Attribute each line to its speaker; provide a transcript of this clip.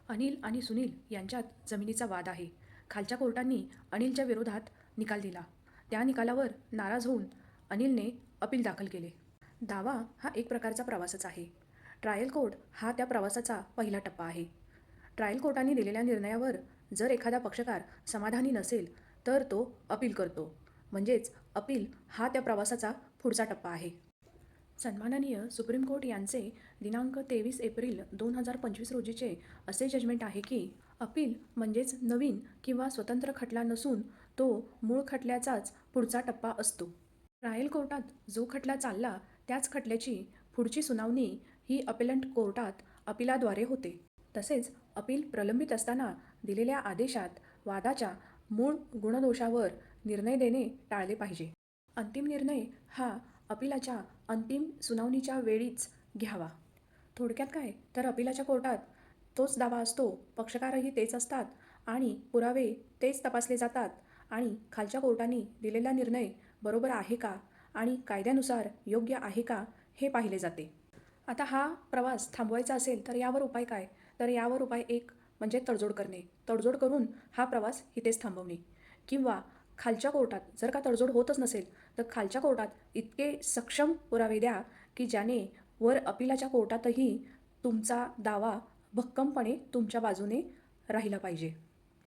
Speaker 1: अनिल आणि सुनील यांच्यात जमिनीचा वाद आहे. खालच्या कोर्टांनी अनिलच्या विरोधात निकाल दिला. त्या निकालावर नाराज होऊन अनिलने अपील दाखल केले. दावा हा एक प्रकारचा प्रवासच आहे. ट्रायल कोर्ट हा त्या प्रवासाचा पहिला टप्पा आहे. ट्रायल कोर्टाने दिलेल्या निर्णयावर जर एखादा पक्षकार समाधानी नसेल तर तो अपील करतो. म्हणजेच अपील हा त्या प्रवासाचा पुढचा टप्पा आहे. सन्माननीय सुप्रीम कोर्ट यांचे दिनांक 23 एप्रिल 2025 रोजीचे असे जजमेंट आहे की अपील म्हणजेच नवीन किंवा स्वतंत्र खटला नसून तो मूळ खटल्याचाच पुढचा टप्पा असतो. ट्रायल कोर्टात जो खटला चालला त्याच खटल्याची पुढची सुनावणी ही अपेलंट कोर्टात अपिलाद्वारे होते. तसेच अपील प्रलंबित असताना दिलेल्या आदेशात वादाच्या मूळ गुणदोषावर निर्णय देणे टाळले पाहिजे. अंतिम निर्णय हा अपिलाच्या अंतिम सुनावणीच्या वेळीच घ्यावा. थोडक्यात काय तर अपिलाच्या कोर्टात तोच दावा असतो, पक्षकारही तेच असतात आणि पुरावे तेच तपासले जातात आणि खालच्या कोर्टाने दिलेला निर्णय बरोबर आहे का आणि कायद्यानुसार योग्य आहे का हे पाहिले जाते. आता हा प्रवास थांबवायचा असेल तर यावर उपाय काय? तर यावर उपाय एक म्हणजे तडजोड करणे. तडजोड करून हा प्रवास इथेच थांबवणे किंवा खालच्या कोर्टात जर का तडजोड होतच नसेल तर खालच्या कोर्टात इतके सक्षम पुरावे द्या की ज्याने वर अपिलाच्या कोर्टातही तुमचा दावा भक्कमपणे तुमच्या बाजूने राहिला पाहिजे.